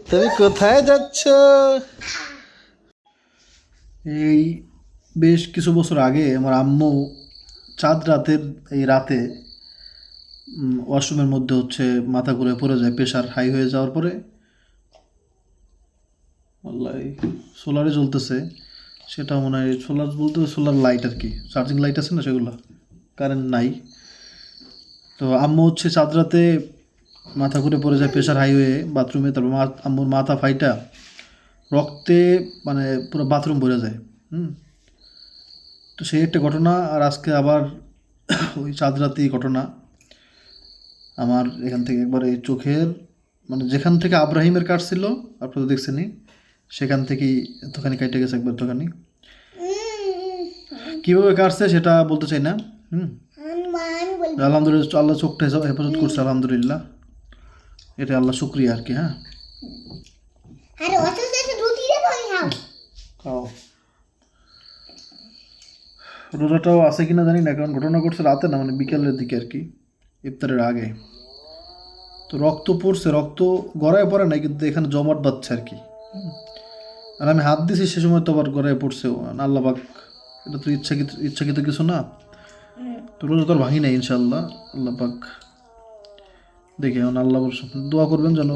তুমি কোথায় যাচ্ছ? এই বেশ কিছু বছর আগে আমার আম্মু চাঁদ রাতের এই রাতে ওয়াশরুমের মধ্যে মাথা ঘুরে পড়ে যায়, প্রেশার হাই হয়ে যাওয়ার পরে। ওয়াল্লাহি সোলারে জ্বলতেছে, সেটা মনে হয় সোলার বলতে সোলার লাইট আর কি, চার্জিং লাইট আছে না সেগুলো, কারেন্ট নাই। তো আম্মু চাঁদ রাতে মাথা ঘুরে পড়ে যায় প্রেশার হাই হয়ে বাথরুমে। তারপর আম্মুর মাথা ফাইটা রক্তে মানে পুরো বাথরুম ভরে যায়। হুম। তো সেই একটা ঘটনা। আর আজকে আবার ওই চাঁদ রাতেই ঘটনা। আমার এখান থেকে একবার এই চোখের মানে যেখান থেকে আব্রাহিমের কাটছিল, আপনারা তো দেখছেনই, সেখান থেকেই এতখানি কেটে গেছে একবার এতখানি। কীভাবে কাটছে সেটা বলতে চাই না। হুম। আলহামদুলিল্লাহ, আল্লাহ চোখটা হেফাজত করছে, আলহামদুলিল্লাহ। এটা আল্লাহ শুক্রিয়া আর কি। হ্যাঁ, খাও। রোজাটাও আছে কিনা জানি না, কারণ ঘটনা ঘটছে রাতে না, মানে বিকেলের দিকে আর কি, ইফতারের আগে। তো রক্ত পড়ছে, রক্ত গড়ায় পড়ে নাই, কিন্তু এখানে জমাট বাঁধছে আর কি। আর আমি হাত দিছি সে সময় তো আবার গড়ায় পড়ছেও। আল্লাহ পাক, এটা তো ইচ্ছাকৃত কিছু না। তো রোজা তো আর ভাঙি নাই ইনশাল্লাহ। আল্লাহ পাক দেখে এখন আল্লাহ দোয়া করবেন যেন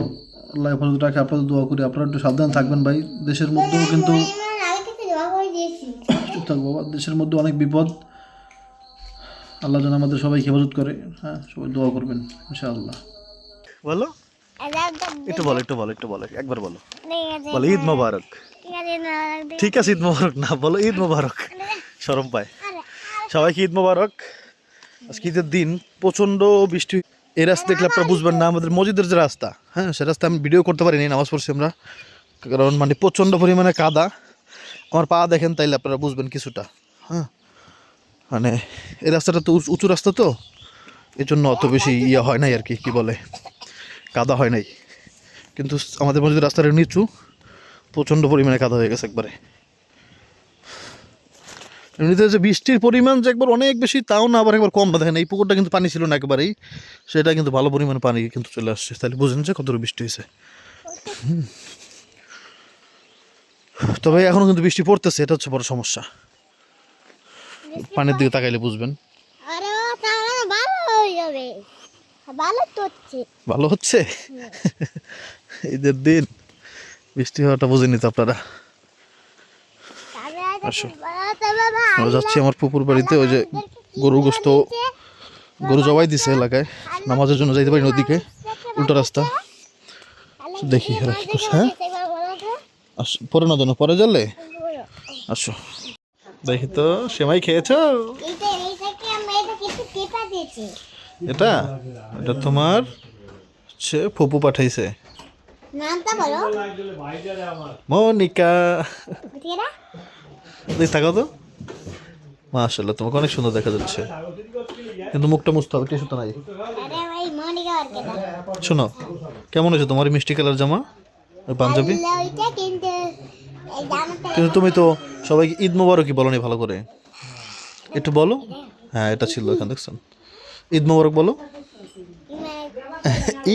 আল্লাহ হেফাজত রাখে। আপনাদের দোয়া করি, আপনারা একটু সাবধান থাকবেন ভাই। দেশের মধ্যেও কিন্তু চুপ থাকবো বাবা, দেশের মধ্যে অনেক বিপদ। আল্লাহ যেন আমাদের সবাই হেফাজত করে। হ্যাঁ, সবাই দোয়া করবেন ইনশাআল্লাহ। বলো, একটু বলো, একটু বলো, একটু বলো, একবার বলো। বলো ঈদ মোবারক। ঠিক আছে, ঈদ মোবারক না, বলো ঈদ মোবারক। শরম পায়। সবাইকে ঈদ মোবারক। আজকে ঈদের দিন, প্রচণ্ড বৃষ্টি। এই রাস্তা দেখলে আপনারা বুঝবেন না, আমাদের মসজিদের যে রাস্তা, হ্যাঁ, সে রাস্তা আমি ভিডিও করতে পারিনি, নামাজ পড়ছি আমরা, কারণ মানে প্রচণ্ড পরিমাণে কাদা। আমার পা দেখেন তাইলে আপনারা বুঝবেন কিছুটা। হ্যাঁ, মানে এই রাস্তাটা তো উঁচু রাস্তা, তো এই জন্য অত বেশি ইয়ে হয় নাই আর কি, কী বলে, কাদা হয় নাই। কিন্তু আমাদের মসজিদের রাস্তাটা নিচু, প্রচণ্ড পরিমাণে কাদা হয়ে গেছে একবারে। এমনিতে যে বৃষ্টির পরিমাণ যে একবার অনেক বেশি তাও না, আবার একবার কম না। দেখেন এই পুকুরটা কিন্তু পানি ছিল না একেবারেই, সেটা কিন্তু ভালো পরিমাণে পানি কিন্তু চলে আসছে। তাহলে বুঝেন যে কতটুকু বৃষ্টি হয়েছে। তবে এখনও কিন্তু বৃষ্টি পড়তেছে, এটা হচ্ছে বড় সমস্যা। পানির দিকে তাকাইলে বুঝবেন। ভালো হচ্ছে ঈদের দিন বৃষ্টি হওয়াটা বুঝেনি তো আপনারা। আসো, আমরা যাচ্ছি আমার পুকুর বাড়িতে। ওই যে গরুর গোস্ত, গরু জবাই দিছে এলাকায়, নামাজের জন্য যাইতে পারি নদীকে, উল্টো রাস্তা। দেখি হ্যাঁ, আসো, পরে না জানো, পরে জানলে আসো। দেখি তো, সেমাই খেয়েছো? এটা এটা তোমার ফুপু পাঠাইছে, মনিকা। থাকো তো, মাশাআল্লাহ তোমাকে অনেক সুন্দর দেখা যাচ্ছে, কিন্তু মুখটা মুছতে হবে, টিস্যু তো নাই। শোনো, কেমন হয়েছে তোমার মিষ্টি কালার জামা, পাঞ্জাবি? কিন্তু তুমি তো সবাইকে ঈদ মোবারকই বলো নি ভালো করে, একটু বলো। হ্যাঁ, এটা ছিল এখানে, দেখছেন? ঈদ মোবারক বলো,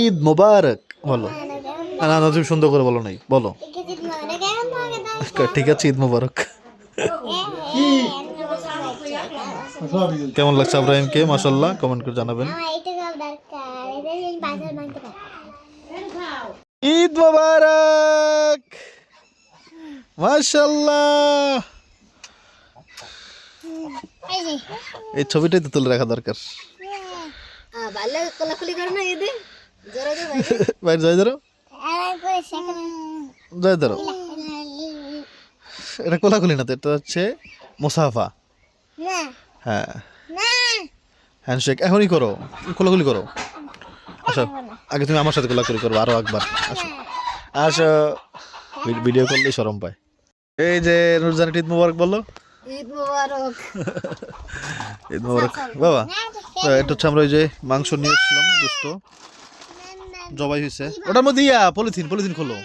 ঈদ মোবারক বলো। না না, তুমি সুন্দর করে বলো নাই, বলো। ঠিক আছে, ঈদ মোবারক। কেমন লাগছে আব্রাহিমকে? মাশাআল্লাহ, কমেন্ট করে জানাবেন। ঈদ মোবারক, মাশাআল্লাহ। এই ছবিটাই তো তুলে রাখা দরকার। ভাই জয় ধরো, জয় ধরো। এটা কোলাকুলি না তো, এটা হচ্ছে মুসাফা। হ্যাঁ, হ্যান্ডশেক এখনই করো, কোলাকুলি করো। আসো, আগে তুমি আমার সাথে কোলাকুলি করো আরো একবার। আসো আসো, ভিডিও করলেই শরম পায়। এই যে নুরজান, ঈদ মোবারক বলো। ঈদ মোবারক, ঈদ মোবারক বাবা। এটা হচ্ছে আমরা ওই যে মাংস নিয়ে এসেছিলাম, গোস্ত জবাই হয়েছে, ওটার মধ্যে পলিথিন পলিথিন খোলো।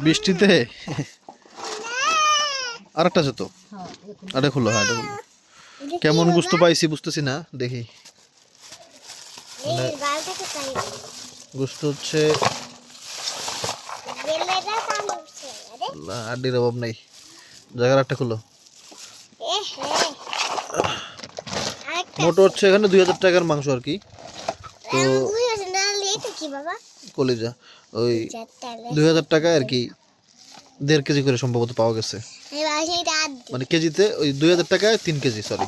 বৃষ্টিতে আর একটা আছে তো, এটা খুললো। হ্যাঁ, এটা খুললো। কেমন গোস্ত পাইছি বুঝতেছি না, দেখি। মানে গোস্ত হচ্ছে হাড্ডির অভাব নেই। জায়গার একটা খুলো। মোট হচ্ছে এখানে 2000 টাকার মাংস আর কি। তো কলিজা ওই 2000 টাকায় আর কি 1.5 কেজি করে সম্ভবত পাওয়া গেছে, মানে কেজিতে ওই 2000 টাকায় 3 কেজি, সরি।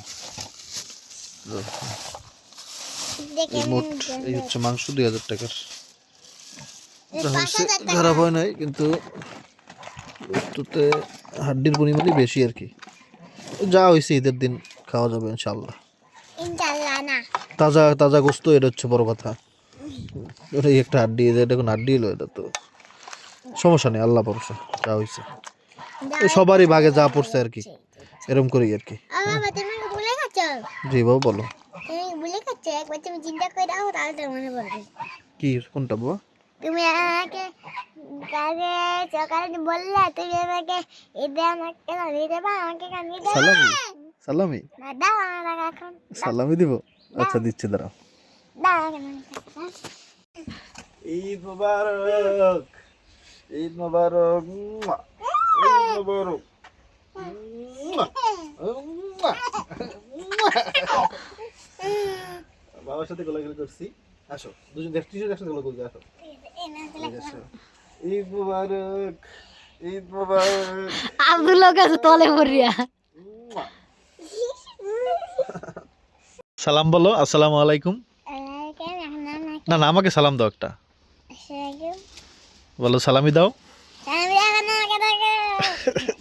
মোট এই হচ্ছে মাংস 2000 টাকার। খারাপ হয় নাই, কিন্তু হাড্ডির পরিমাণই বেশি আর কি। যা হয়েছে ঈদের দিন খাওয়া যাবে ইনশাল্লাহ। তাজা তাজা গোস্ত, এটা হচ্ছে বড় কথা। ওটাই একটা হাড্ডি, এটা কোনো হাড্ডি হলো, এটা তো সমস্যা নেই, আল্লাহ ভরসা। যা হয়েছে সবারই ভাগে যা পড়ছে আর কি, এরকম করি আর কি। জি বাবু বলো। কি কোনটা বাবা? তুমি আমাকে কালকে সকালে বললে তুমি আমাকে ঈদে আমাকে কানি দেবা, আমাকে কানি দেবা। সালামি সালামি দাও আমাকে এখন। সালামি দিব? আচ্ছা দিচ্ছি, দাঁড়াও। ঈদ মোবারক, ঈদ মোবারক, ঈদ মোবারক। বাবার সাথে গোলাগুলি করছি। আসো দুজন একসাথে গোলা করবে। আসো। ঈদ মোবারক, ঈদ মোবারক। আব্দুল্লাহ কাছে তলে পড়িয়া সালাম বলো। আসসালামু আলাইকুম। না না, আমাকে সালাম দাও একটা। বলো সালামি দাও।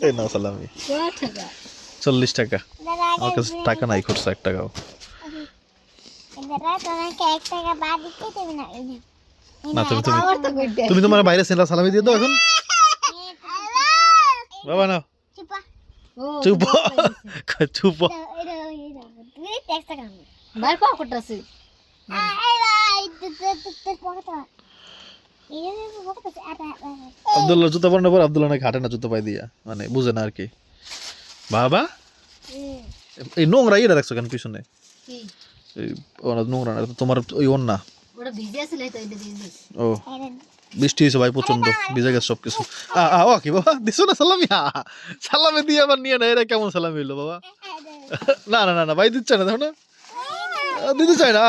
এই নাও সালামি। 40 টাকা। আমার কাছে টাকা নাই, খরচা 1 টাকাও। না তুমি তোমার বাইরে সেলা সালামি দিয়ে দাও এখন। বাবা নাও। চুপ চুপ। আব্দুল্লাহ জুতা পরানোর পর আব্দুল্লাহ নাকি হাঁটে না জুতো পাই দিয়া, মানে বুঝে না আর কি। এই নোংরা ইয়ে দেখছো কেন পিছনে? নোংরা না তোমার ওই ওন্না। ও বৃষ্টি হয়েছে ভাই, প্রচন্ড ভিজে গেছে সবকিছু। কি বাবা দিছো না সালামি? সালামি দিয়ে আবার নিয়ে না, এটা কেমন সালামি হইলো বাবা? না না না না ভাই দিচ্ছে না, দেখো না দিতে চাই না।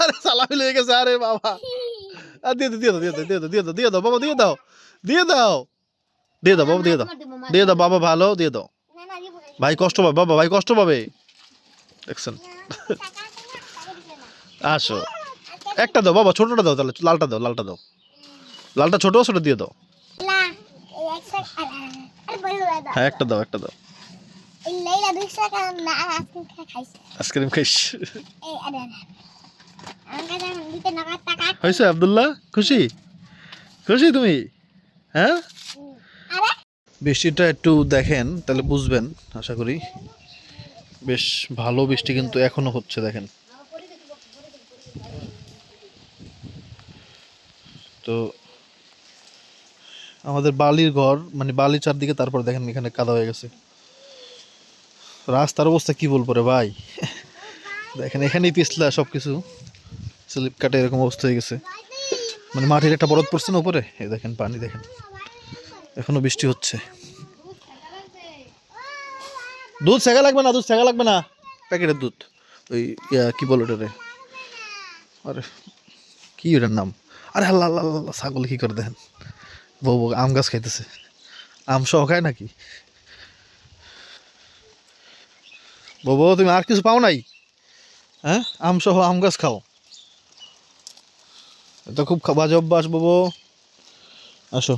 আরে সালামি লেগে গেছে। আরে বাবা দিয়ে দাও দিয়ে দাও দিয়ে দাও দিয়ে দাও দিয়ে দাও বাবা, দিয়ে দাও দিয়ে দাও দিয়ে দাও বাবা, দিয়ে দাও দিয়ে দাও বাবা, ভালো দিয়ে দাও। ভাই কষ্ট পাবে বাবা, ভাই কষ্ট পাবে দেখছেন। আসো একটা দাও বাবা, ছোটটা দাও, তাহলে লালটা দাও, লালটা দাও, লালটা ছোট ছোট দিয়ে দাও। হ্যাঁ একটা দাও, একটা দাও। আইসক্রিম খাইস হয়েছে আব্দুল্লাহ? খুশি খুশি তুমি? হ্যাঁ বৃষ্টিটা একটু দেখেন তাহলে বুঝবেন, আশা করি বেশ ভালো বৃষ্টি কিন্তু এখনো হচ্ছে। দেখেন তো আমাদের বালির ঘর, মানে বালি চারদিকে, তারপর দেখেন এখানে কাদা হয়ে গেছে। রাস্তার অবস্থা কি বলবো রে ভাই। দেখেন এখানেই পিছলা সবকিছু স্লিপ কাটে, এরকম অবস্থা হয়ে গেছে। মানে মাটির একটা বরফ পড়ছে না উপরে, এই দেখেন পানি, দেখেন এখনো বৃষ্টি হচ্ছে। দুধ শেখা লাগবে না, দুধ শেখা লাগবে না, প্যাকেটের দুধ। ওই কি বলো ওটারে, আরে কি ওটার নাম? আরে আল্লাহ আল্লাহ আল্লাহ, ছাগল কি করে দেখেন। বউ আম গাছ খাইতেছে। আম সহ খায় নাকি? বউ তুমি আর কিছু পাও নাই? হ্যাঁ আম সহ আম গাছ খাও, এটা খুব বাজে অভ্যাস। বউ আসো,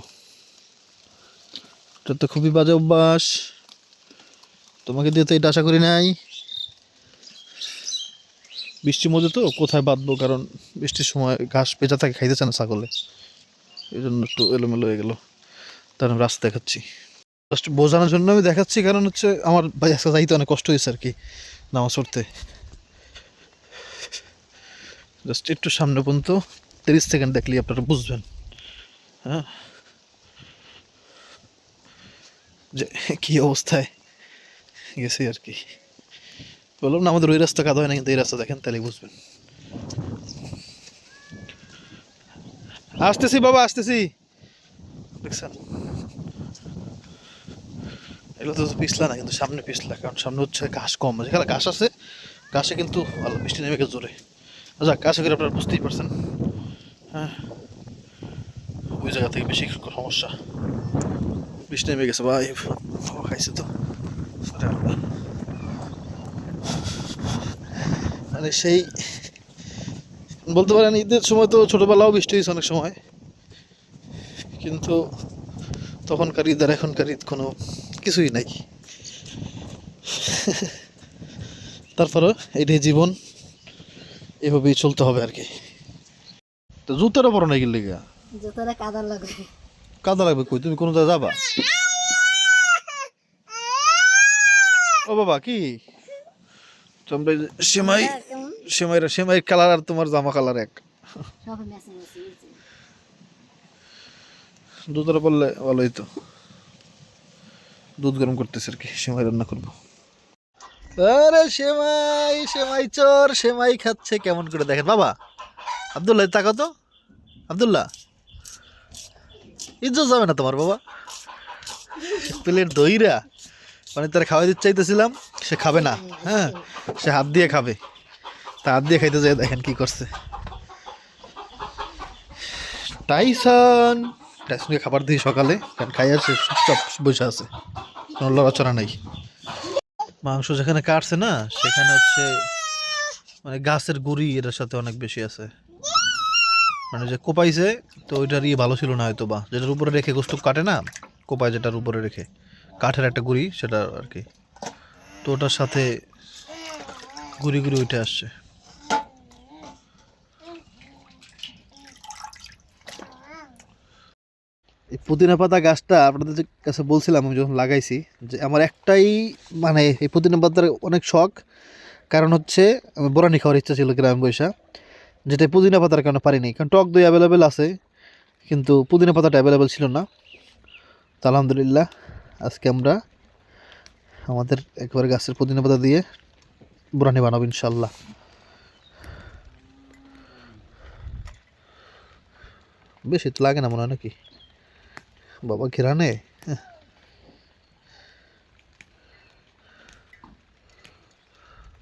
এটা তো খুবই বাজে অভ্যাস, তোমাকে দিয়ে তো এটা আশা করি নাই। বৃষ্টির মধ্যে তো কোথায় বাঁধবো, কারণ বৃষ্টির সময় ঘাস পেঁচা থাকে, খাইতেছে না ছাগলে, এই জন্য একটু এলোমেলো হয়ে গেল। তার আমি রাস্তা দেখাচ্ছি, জাস্ট বোঝানোর জন্য আমি দেখাচ্ছি, কারণ হচ্ছে আমার ভাই আজকে যাইতে অনেক কষ্ট হয়েছে আর কি নামাজ পড়তে। জাস্ট একটু সামনে পর্যন্ত 30 সেকেন্ড দেখলেই আপনারা বুঝবেন হ্যাঁ যে কি অবস্থায় গেছি আর কি। বললাম না আমাদের ওই রাস্তা কাদা হয় না, কিন্তু এই রাস্তা দেখেন তাহলে বুঝবেন। আসতেছি বাবা, আসতেছি। দেখছেন এগুলো তো পিছলা না, কিন্তু সামনে পিছলা, কারণ সামনে হচ্ছে ঘাস কম, যেখানে ঘাস আছে ঘাসে কিন্তু ভালো বৃষ্টি নেমে গেছে জোরে। যাক, আশা করি আপনারা বুঝতেই পারছেন। হ্যাঁ, ওই জায়গা থেকে বেশি সমস্যা। বৃষ্টি নেমে গেছে ভাই, খাইছে তো। মানে সেই বলতে পারেন ঈদের সময় তো ছোটোবেলাও বৃষ্টি হয়েছে অনেক সময়, কিন্তু তখনকার ঈদ আর এখনকার ঈদ কোনো কিছুই নাই। তারপরও এটাই জীবন, এভাবেই চলতে হবে আর কি। তো জুতাটা পরো না গেলে জুতোটা কাদা লাগবে। কাদা লাগবে কই, তুমি কোনো জায়গায় যাবা? ও বাবা কি তোমরা সেমাই সেমাই কালার আর তোমার জামা কালার এক, দুধটা বললে ভালোই তো। দুধ গরম করতেছে আর কি, সেমাই রান্না করবো। আরে সেমাই, সেমাই চোর সেমাই খাচ্ছে কেমন করে দেখেন বাবা। আব্দুল্লাহ তাকাও তো, আব্দুল্লাহ ইজ্জত যাবে না তোমার বাবা। প্লেট দইরা মানে তারা খাওয়াই দিতে চাইতেছিলাম, সে খাবে না। হ্যাঁ, সে হাত দিয়ে খাবে, তা হাত দিয়ে খাইতে যায় দেখেন কি করছে। টাইসন টাইসনকে খাবার দিই সকালে, কারণ খাই আসছে চুপচাপ বসে আছে, কোনো লড়াচড়া নাই। মাংস যেখানে কাটছে না সেখানে হচ্ছে মানে গাছের গুড়ি এটার সাথে অনেক বেশি আছে, মানে যে কোপাইছে তো ওইটার ভালো ছিল না হয়তো, বা যেটার উপরে রেখে গোস্ত কাটে না, কোপায় যেটার উপরে রেখে কাঠের একটা গুড়ি সেটা আর কি, তো ওটার সাথে গুড়ি গুড়ি উঠে আসছে। এই পুদিনা পাতা গাছটা আপনাদের কাছে বলছিলাম আমি যখন লাগাইছি, যে আমার একটাই মানে এই পুদিনা পাতার অনেক শখ, কারণ হচ্ছে আমি বরানি খাওয়ার ইচ্ছা ছিল গ্রামে বৈশা, যেটা পুদিনা পাতার কারণে পারিনি, কারণ টক দই অ্যাভেলেবেল আছে কিন্তু পুদিনা পাতাটা অ্যাভেলেবেল ছিল না। তো আলহামদুলিল্লাহ আজকে আমরা আমাদের একবারে গাছের পুদিনা পাতা দিয়ে বরানি বানাবো ইনশাল্লাহ। বেশি তো লাগে না মনে হয় নাকি বাবা ঘেরানে।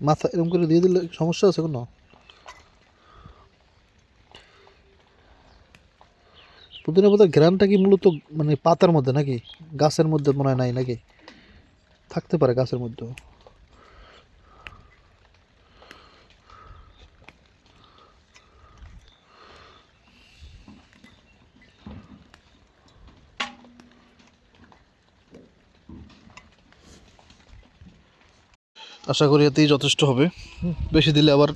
মাথা এরকম করে দিয়ে দিলে সমস্যা আছে কোনো? পুদিনা পাতার ঘ্রাণটা কি মূলত মানে পাতার মধ্যে নাকি গাছের মধ্যে মনে হয় নাই নাকি? থাকতে পারে গাছের মধ্যেও। আশা করি এতেই যথেষ্ট হবে, বেশি দিলে আবার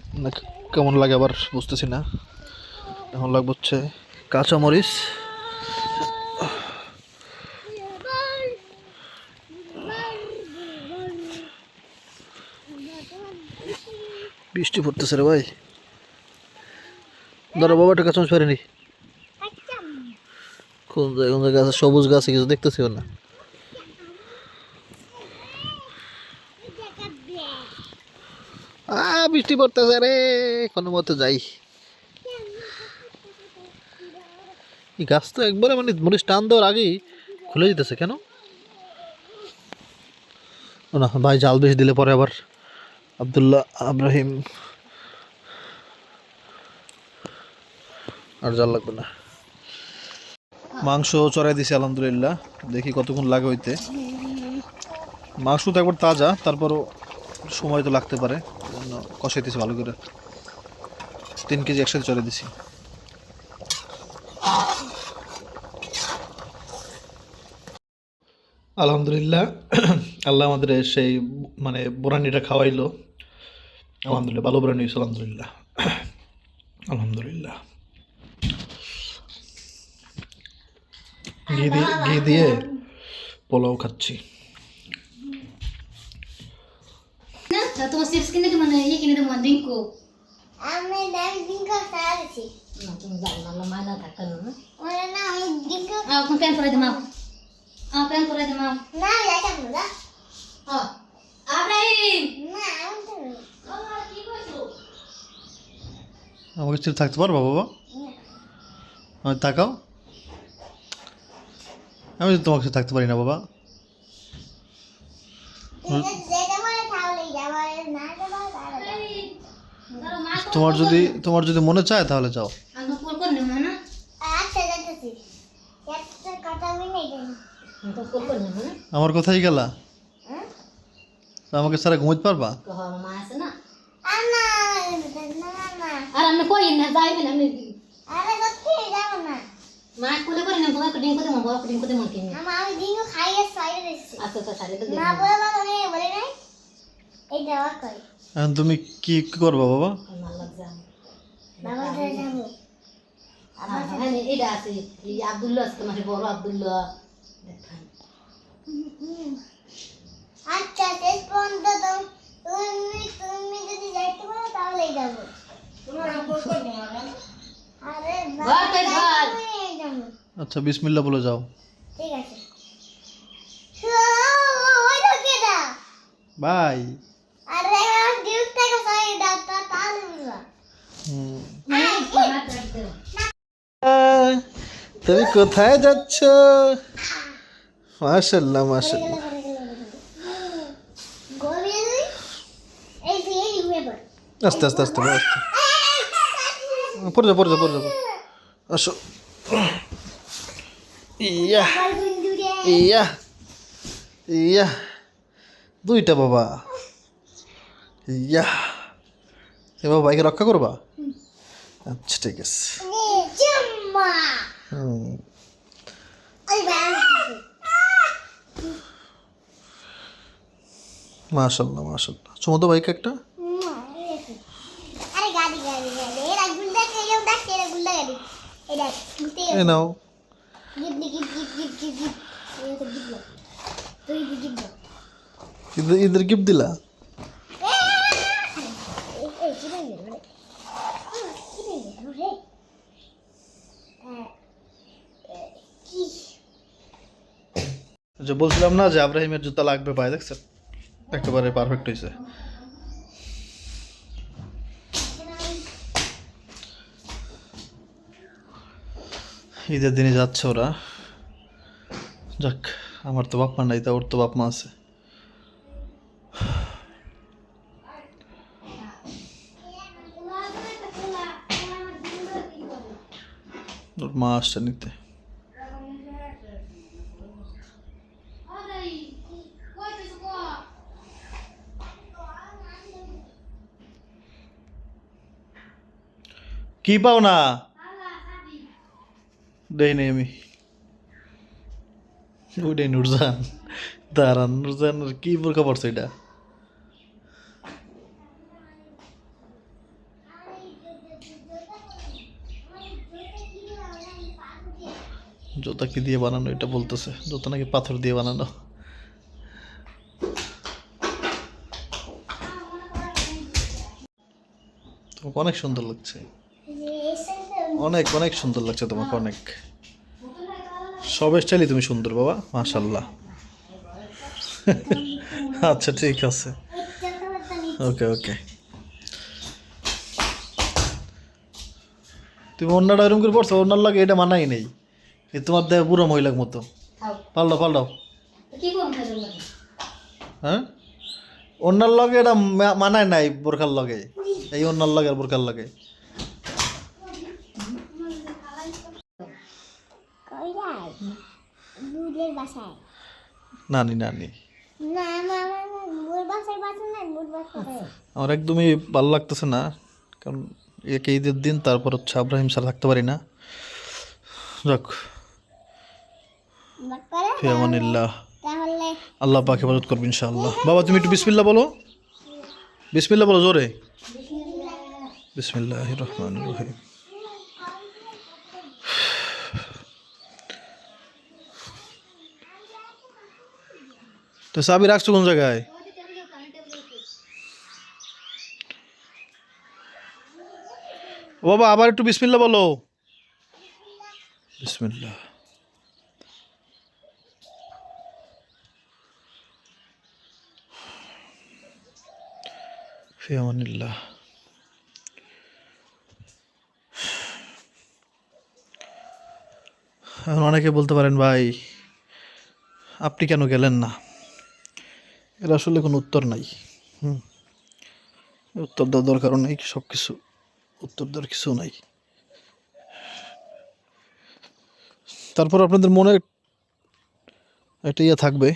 কেমন লাগে আবার বুঝতেছি না। এখন লাগবে হচ্ছে কাঁচামরিচ, বৃষ্টি পড়তেছে রে ভাই, ধরো বাবা একটা কাঁচামরিচ পারেনি। কোন জায়গায় গাছ, সবুজ গাছে কিছু দেখতেছিও না। বৃষ্টি পড়তেছে রে, কোনো মতো যাই। এই গাছ তো একবারে মানে মরিচ টান দেওয়ার আগেই খুলে যেতেছে কেন? না ভাই, জাল বেশি দিলে পরে আবার আব্দুল্লাহ আব্রাহিম আর জাল লাগবে না। মাংস চড়াই দিছি আলহামদুলিল্লাহ, দেখি কতক্ষণ লাগে হইতে। মাংস তো একবার তাজা, তারপরও সময় তো লাগতে পারে, জন্য কষাইতেছি ভালো করে। 3 কেজি একসাথে চড়াই দিছি। আলহামদুলিল্লাহ আল্লাহ আমাদের সেই মানে বোরানিটা খাওয়াইলো, আলহামদুলিল্লাহ ভালো বোরানি হয়েছে আলহামদুলিল্লাহ। আলহামদুলিল্লাহ ঘি দিয়ে পোলাও খাচ্ছি। তোমার চিপস কিনে দেবো না, ইয়ে কিনে দেবো ডিঙ্কু। আমি ডিঙ্কু খাচ্ছি না, তুমি জানো না মাইনা থাকতে না ওরে না, আমি ডিঙ্কু কোন প্যান পরে দিমা প্যান পরে দিমা না যাইতাম না। আব্রাহিম আমাকে ছেড়ে থাকতে পারবা বাবা? আমি তাকাও, আমি তো তোমাকে সাথে থাকতে পারি না বাবা। তোমার যদি মনে চায় তাহলে যাও। আমি কল করে নেব না। আমি তো কল করে নেব না। আমার কোথায় গেলা? আমাকে ছাড়া ঘুমাইতে পারবা? মা আছে না? আর আমি কই না যাইবেন আমি। মা কোলে করে না, বড় ডিম করে মন, বড় ডিম করে মন কিনে। আমি ডিম খাইয়ে সাইডে দিছি। আচ্ছা তো সাইডে তো। না বলে বলে নাই। এই দেওয়া কই। এখন তুমি কি করবা বাবা? আমার লাগ যাও। বাবা যাব। হ্যাঁ এটা আছে, এই আব্দুল্লাহ আছে তোমার বড় আব্দুল্লাহ দেখান। আচ্ছা শেষ পর্যন্ত তুমি যদি যাইতে পারো তাহলেই যাব। তোমার কল করে নেব না। আরে ভাই আচ্ছা বিসমিল্লাহ বলে যাও। ঠিক আছে। ওই ঢোকে দা বাই। আরে ডিউটি থেকে সাই দাতা তালুলা। তুমি কোথায় যাচ্ছ? মাশাআল্লাহ মাশাআল্লাহ। আস্তে আস্তে আস্তে আস্তে পড়ে যাও। আসো। ইয়া ইয়া ইয়া দুইটা বাবা। ইয়া এ বাবা বাইকে রক্ষা করবা? আচ্ছা ঠিক আছে। মাশাআল্লাহ মাশাআল্লাহ। চুমো তো বাইক একটা। আরে গাড়ি এরা গুন্ডা কেউ ডাকে, এরা গুন্ডা গাড়ি এটা এ নাও। ঈদের গিফট দিলা? যে বলছিলাম না যে আব্রাহিমের জুতা লাগবে পায়ে, দেখছেন একেবারে পারফেক্ট হয়েছে। ঈদের দিনে যাচ্ছে ওরা। যাক, আমার তো বাপ মা নাই, তা ওর তো বাপ মা আছে। ওর মা আসছে নিতে। কি পাও না দেই নেই আমি। ওইটাই নুরজান। দাঁড়ান, নুরজান কি বোরকা পড়ছে এটা? জুতা কি দিয়ে বানানো এটা বলতেছে, জুতা নাকি পাথর দিয়ে বানানো। তোমাকে অনেক সুন্দর লাগছে, অনেক অনেক সুন্দর লাগছে তোমাকে, অনেক সব স্টাইলই তুমি সুন্দর বাবা, মাশাল্লাহ। আচ্ছা ঠিক আছে, ওকে ওকে। তুমি অন্যটা এরকম করে পড়ছো, অন্যার লাগে এটা মানাই নেই, এ তোমার দেহ বুড়ো মহিলার মতো। পাল্টাও। হ্যাঁ, অন্যার লগে এটা মানায় নাই বোরখার লগে, এই অন্যার লগে আর বোরখার লগে। নানি আমার একদমই ভালো লাগতেছে না, কারণ একে ঈদের দিন, তারপর হচ্ছে আব্রাহিম ছাড়া থাকতে পারি না। যাক, ফিয়ামানিল্লাহ, আল্লাহ পাক হেফাজত করবে ইনশাআল্লাহ। বাবা তুমি একটু বিসমিল্লাহ বলো, বিসমিল্লাহ বলো জোরে। বিসমিল্লাহির রহমানির রহিম। তো চাবি রাখছো কোন জায়গায়? বাবা আবার একটু বিসমিল্লাহ বলো। বিসমিল্লাহ। ফি আমানিল্লাহ। এখন অনেকে বলতে পারেন, ভাই আপনি কেন গেলেন না? এর আসলে কোনো উত্তর নাই। উত্তর দেওয়ার দরকারও নেই, সব কিছু উত্তর দেওয়ার কিছু নাই। তারপর আপনাদের মনে একটা ইয়ে থাকবে,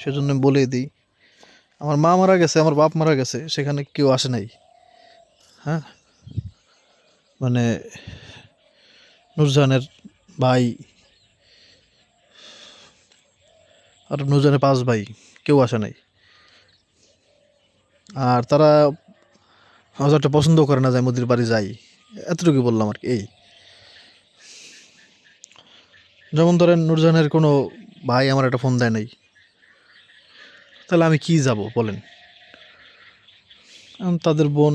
সেজন্য আমি বলেই দিই, আমার মা মারা গেছে, আমার বাপ মারা গেছে, সেখানে কেউ আসে নাই। হ্যাঁ, মানে নূরজাহানের ভাই আর নূরজাহানের 5 ভাই কেউ আসে নাই। আর তারা হাজারটা পছন্দ করে না, যায় মোদির বাড়ি যাই, এতটুকু বললাম আর কি। এই যেমন ধরেন নূরজাহানের কোনো ভাই আমার একটা ফোন দেয় নাই, তাহলে আমি কি যাব বলেন? তাদের বোন,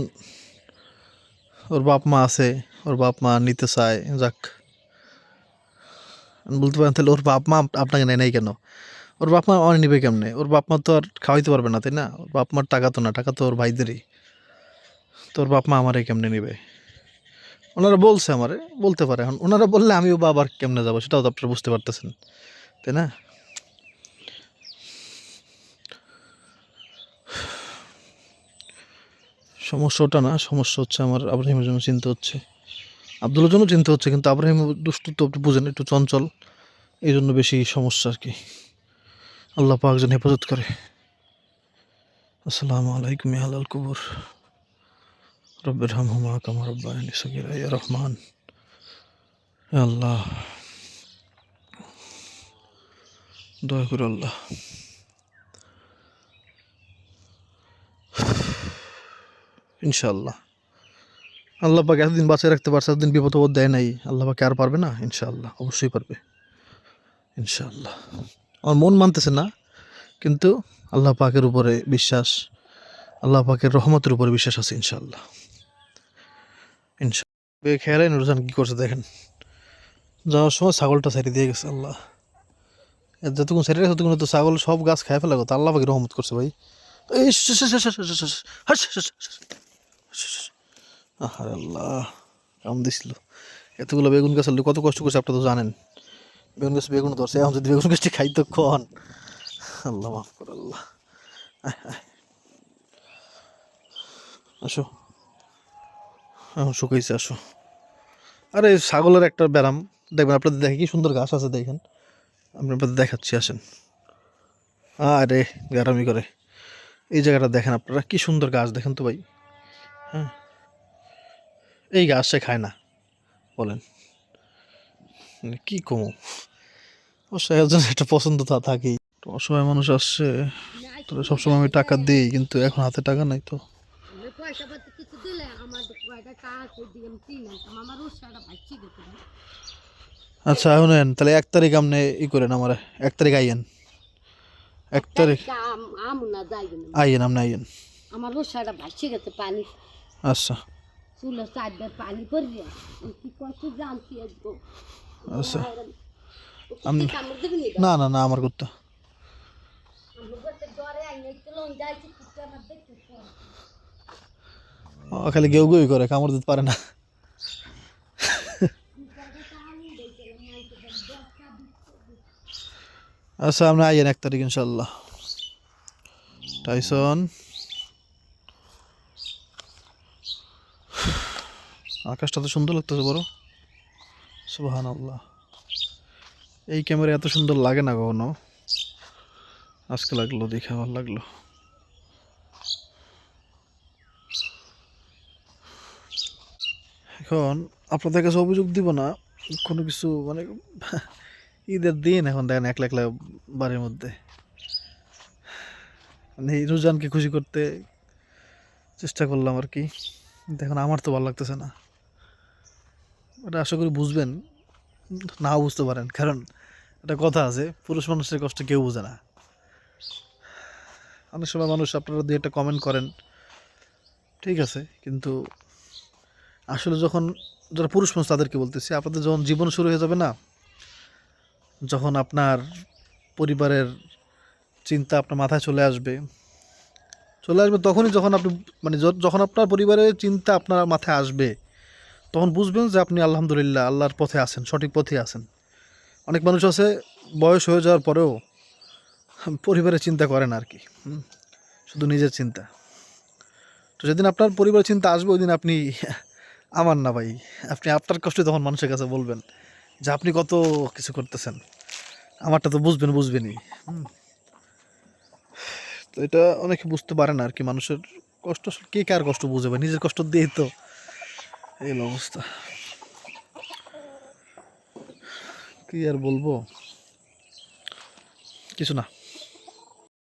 ওর বাপ মা আছে, ওর বাপ মা নিতে চায়, যাক। বলতে পারেন তাহলে ওর বাপ মা আপনাকে নেয় নাই কেন? ওর বাপ মা অনেক নিবে কেমনে? ওর বাপ মা তো আর খাওয়াইতে পারবে না, তাই না? ওর বাপ মার টাকা তো না, টাকা তো ওর ভাইদেরই। তো ওর বাপ মা আমারে কেমনে নিবে? ওনারা বলছে আমারে, বলতে পারে। এখন ওনারা বললে আমিও বা আবার কেমনে যাবো, সেটাও তো আপনারা বুঝতে পারতেছেন, তাই না? সমস্যা ওটা না, সমস্যা হচ্ছে আমার আব্রাহিমের জন্য চিন্তা হচ্ছে, আব্দুলের জন্য চিন্তা হচ্ছে। কিন্তু আব্রাহিম দুষ্টু তো, আপনি বুঝেন, একটু চঞ্চল, এই জন্য বেশি সমস্যা আর কি। আল্লাহ পাক যেন হেফাজত করে। আসসালামু আলাইকুম ইয়া আহলাল কুবুর, রব্বির হামহুমা কামা রাব্বায়ানি সগীরা। ইয়া রহমান, ইয়া আল্লাহ, দয়া করে আল্লাহ। ইনশাআল্লাহ আল্লাহ পাক এতদিন বাঁচিয়ে রাখতে পারছে, এতদিন বিপদ আপদ দেয় নাই, আল্লাহ পাক আর পারবে না? ইনশাআল্লাহ, অবশ্যই পারবে, ইনশাআল্লাহ। আমার মন মানতেছে না, কিন্তু আল্লাহ পাকের উপরে বিশ্বাস, আল্লাহ পাকের রহমতের উপরে বিশ্বাস আছে, ইনশাআল্লাহ, ইনশাআল্লাহ। খেয়ালাই নুরজান কি করছে দেখেন, যাওয়ার সময় ছাগলটা ছেড়ে দিয়ে গেছে। আল্লাহ, যতক্ষণ ছেড়ে গেছে ততক্ষণ তো ছাগল সব গাছ খায় ফেলা কথা। আল্লাহ পাকে রহমত করছে ভাই। এই আহার আল্লাহ, কাম দিছিল। এতগুলো বেগুন গাছ কত কষ্ট করছে আপনারা তো জানেন। বেগুন গাছ বেগুন ধরছে, এখন যদি বেগুন গাছটি খাইতো কন। আল্লাহ মাফ কর আল্লাহ। আসো, এখন শুকাইছে, আসো। আরে ছাগলের একটা ব্যারাম দেখবেন, আপনাদের দেখে কি সুন্দর গাছ আছে, দেখেন আমি আপনাদের দেখাচ্ছি, আসেন। আরে গ্যারামি করে, এই জায়গাটা দেখেন আপনারা, কি সুন্দর গাছ দেখেন তো ভাই। হ্যাঁ, এই গাছ সে খায় না, বলেন মানে কি কমো? অবশ্যই একজন একটা পছন্দ তা থাকেই। অসহায় মানুষ আসছে, তবে সবসময় আমি টাকা দিই, কিন্তু এখন হাতে টাকা নাই তো। আচ্ছা শুনেন, তাহলে 1 তারিখ আপনি করেন, আমার 1 তারিখ আইয়েন, 1 তারিখ আইয়েন, আপনি আইয়েন। আমার রোসাটা ভাসছে গেছে পানি, আচ্ছা চুলো চারবার পানি পড়বে, কি কষ্ট জানছি। আচ্ছা, আপনি না না না, আমার করতে খালি গেউ গেউ করে, কামড় দিতে পারে না। আচ্ছা আপনি আইয়েন 1 তারিখ ইনশাল্লাহ। টাইসন, আকাশটা তো সুন্দর লাগতেছে বড়, সুবহানাল্লাহ। এই ক্যামেরা এত সুন্দর লাগে না কখনো, আজকে লাগলো, দেখে ভালো লাগলো। এখন আপনাদের কাছে অভিযোগ দিব না কোনো কিছু, মানে ঈদের দিন এখন দেখেন একলা একলা বাড়ির মধ্যে, মানে এই রোজানকে খুশি করতে চেষ্টা করলাম আর কি। দেখুন আমার তো ভালো লাগতেছে না, এটা আশা করি বুঝবেন, নাও বুঝতে পারেন, কারণ একটা কথা আছে, পুরুষ মানুষের কষ্ট কেউ বোঝে না। অনেক সময় মানুষ, আপনারা দিয়ে একটা কমেন্ট করেন, ঠিক আছে, কিন্তু আসলে যখন যারা পুরুষ মানুষ তাদেরকে বলতেছি, আপনাদের যখন জীবন শুরু হয়ে যাবে না, যখন আপনার পরিবারের চিন্তা আপনার মাথায় চলে আসবে, চলে আসবে তখনই যখন আপনি মানে যখন আপনার পরিবারের চিন্তা আপনার মাথায় আসবে, তখন বুঝবেন যে আপনি আলহামদুলিল্লাহ আল্লাহর পথে আছেন, সঠিক পথে আছেন। অনেক মানুষ আছে বয়স হয়ে যাওয়ার পরেও পরিবারের চিন্তা করে না আর কি, শুধু নিজের চিন্তা। তো যেদিন আপনার পরিবারের চিন্তা আসবে ওই দিন আপনি আমার না ভাই, আপনি আপনার কষ্ট তখন মানুষের কাছে বলবেন যে আপনি কত কিছু করতেছেন, আমারটা তো বুঝবেনই। তো এটা অনেকে বুঝতে পারে না আর কি, মানুষের কষ্ট কে কার কষ্ট বুঝে ভাই, নিজের কষ্ট দিয়েই তো এই অবস্থা। কি আর বলবো, কিছু না।